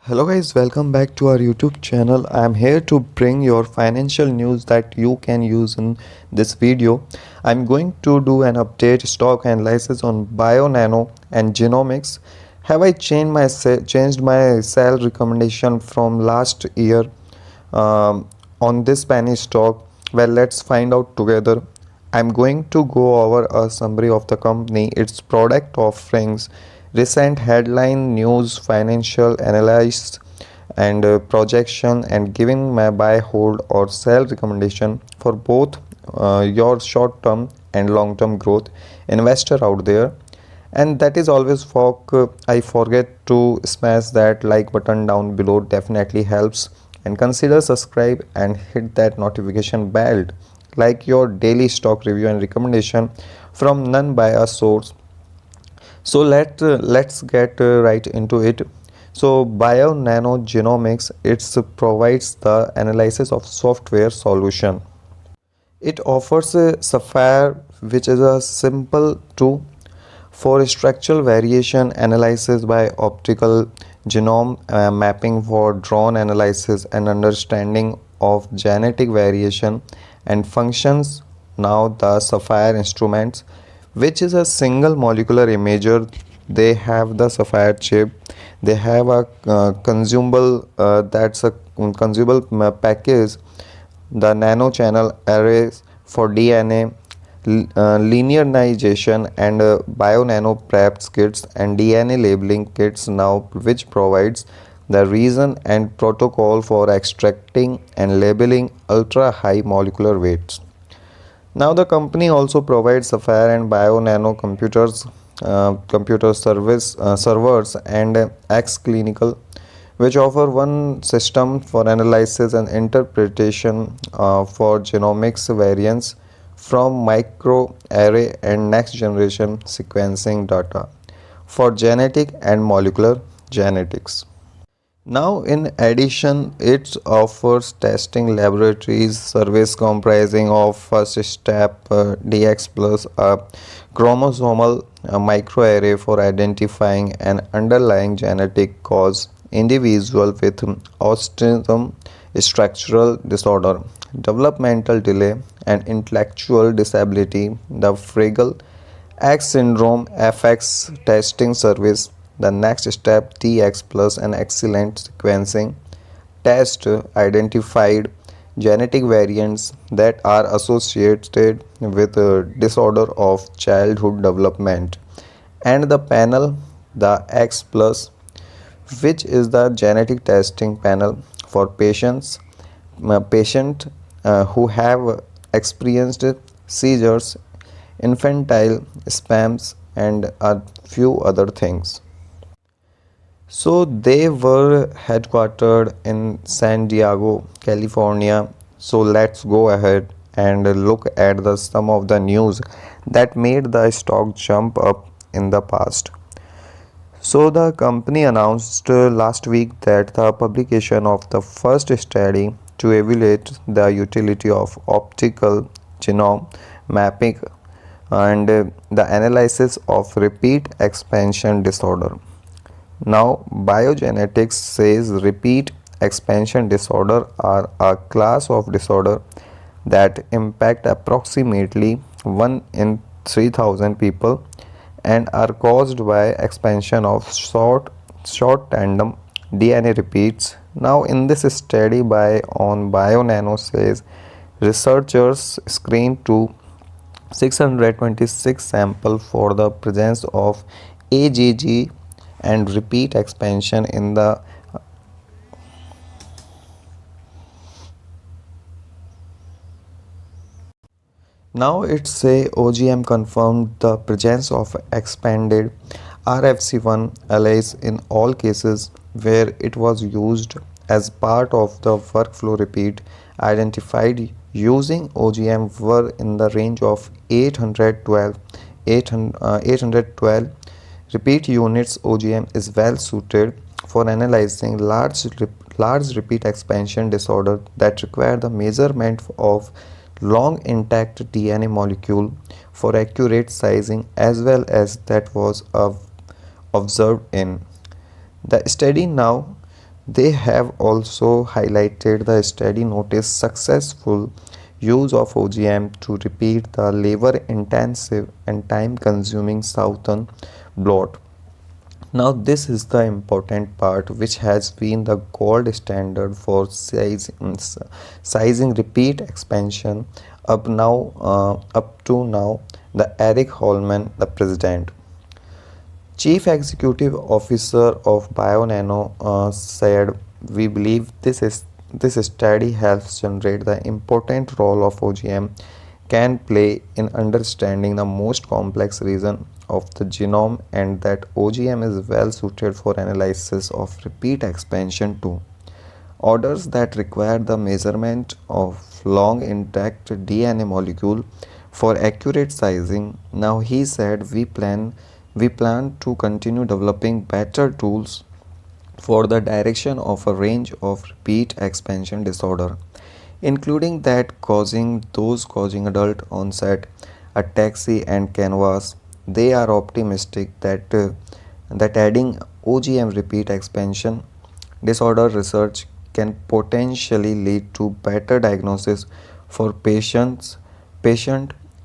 Hello guys, welcome back to our YouTube channel. I am here to bring your financial news that you can use in this video. I'm going to do an update stock analysis on BioNano and Genomics. Have I changed my sell recommendation from last year on this penny stock? Well, let's find out together. I'm going to go over a summary of the company, its product offerings, recent headline news, financial analysis, and projection, and giving my buy, hold, or sell recommendation for both your short term and long term growth investor out there. And that is always folk. I forget to smash that like button down below, definitely helps, and consider subscribe and hit that notification bell like your daily stock review and recommendation from none by a source. So let's get right into it. So BioNano Genomics, it provides the analysis of software solution. It offers a Sapphire, which is a simple tool for structural variation analysis by optical genome mapping for drone analysis and understanding of genetic variation and functions. Now the Sapphire instruments, which is a single molecular imager. They have the Sapphire chip. They have a consumable, that's a consumable package, the nano channel arrays for DNA, linearization, and bio-nano preps kits and DNA labeling kits now, which provides the reason and protocol for extracting and labeling ultra high molecular weights. Now the company also provides Sapphire and BioNano computers, computer service servers, and X Clinical, which offer one system for analysis and interpretation for genomics variants from microarray and next generation sequencing data for genetic and molecular genetics. Now, in addition, it offers testing laboratories service comprising of first step DX plus a chromosomal microarray for identifying an underlying genetic cause, individual with autism, structural disorder, developmental delay, and intellectual disability, the Fragile X syndrome FX testing service. The next step TX plus an excellent sequencing test identified genetic variants that are associated with a disorder of childhood development, and the panel, the X plus, which is the genetic testing panel for patient who have experienced seizures, infantile spasms, and a few other things. So they were headquartered in San Diego, California. So let's go ahead and look at some of the news that made the stock jump up in the past. So the company announced last week that the publication of the first study to evaluate the utility of optical genome mapping and the analysis of repeat expansion disorder. Now, biogenetics says repeat expansion disorder are a class of disorder that impact approximately 1 in 3,000 people and are caused by expansion of short tandem DNA repeats. Now, in this study on BioNano says researchers screened 626 samples for the presence of AGG and repeat expansion in the now it's say OGM confirmed the presence of expanded RFC1 alleles in all cases where it was used as part of the workflow. Repeat identified using OGM were in the range of 812 repeat units. OGM is well suited for analyzing large repeat expansion disorder that require the measurement of long intact DNA molecule for accurate sizing, as well as that was observed in the study. Now They have also highlighted the study noticed successful use of OGM to repeat the labor intensive and time consuming southern blot. Now, this is the important part, which has been the gold standard for sizing repeat expansion up to now. The Eric Holman, the president, chief executive officer of BioNano, said, "We believe this study helps generate the important role of OGM can play in understanding the most complex region of the genome and that OGM is well suited for analysis of repeat expansion too. Orders that require the measurement of long intact DNA molecule for accurate sizing. Now he said we plan to continue developing better tools for the direction of a range of repeat expansion disorder, including those causing adult onset ataxia and canvas. They are optimistic that adding OGM repeat expansion disorder research can potentially lead to better diagnosis for patient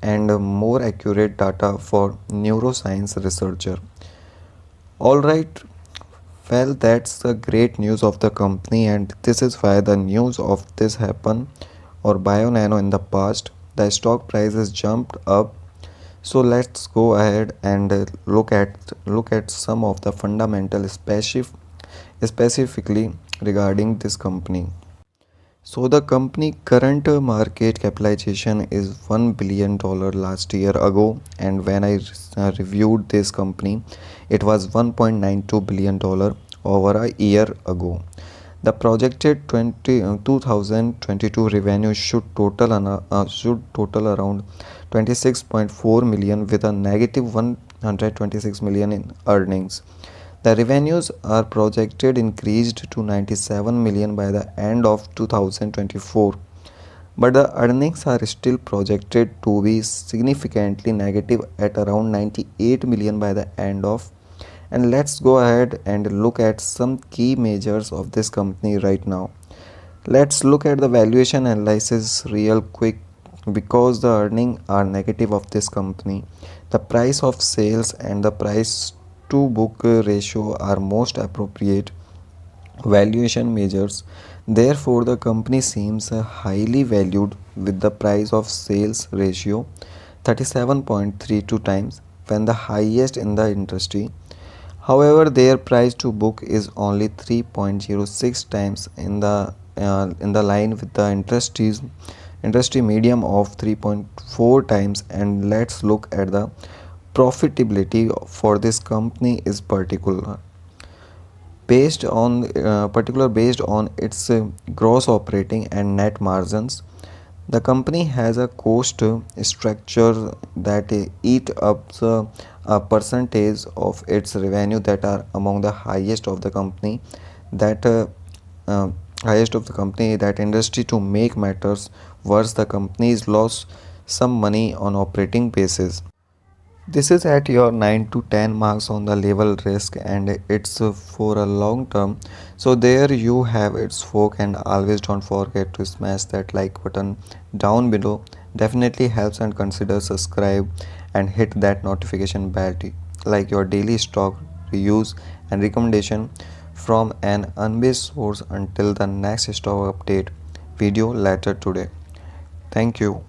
and more accurate data for neuroscience researcher. All right, well, that's the great news of the company, and this is why the news of this happened or BioNano in the past. The stock price has jumped up. So let's go ahead and look at some of the fundamental specifically regarding this company. So the company current market capitalization is $1 billion last year ago, and when I reviewed this company, it was $1.92 billion over a year ago. The projected 2022 revenue should total around 26.4 million with a negative 126 million in earnings. The revenues are projected increased to 97 million by the end of 2024, but the earnings are still projected to be significantly negative at around 98 million by the end of. And let's go ahead and look at some key measures of this company right now. Let's look at the valuation analysis real quick because the earnings are negative of this company. The price of sales and the price to book ratio are most appropriate valuation measures. Therefore, the company seems highly valued with the price of sales ratio 37.32 times when the highest in the industry. However, their price to book is only 3.06 times in the line with the industry medium of 3.4 times. And let's look at the profitability for this company is based on its gross operating and net margins. The company has a cost structure that eat up a percentage of its revenue that are among the that uh, highest of the company that industry. To make matters worse, the company is lost some money on operating basis. This is at your 9 to 10 marks on the level risk, and it's for a long term. So there you have its folk, and always don't forget to smash that like button down below. Definitely helps, and consider subscribe and hit that notification bell like your daily stock reviews and recommendation from an unbiased source. Until the next stock update video later today. Thank you.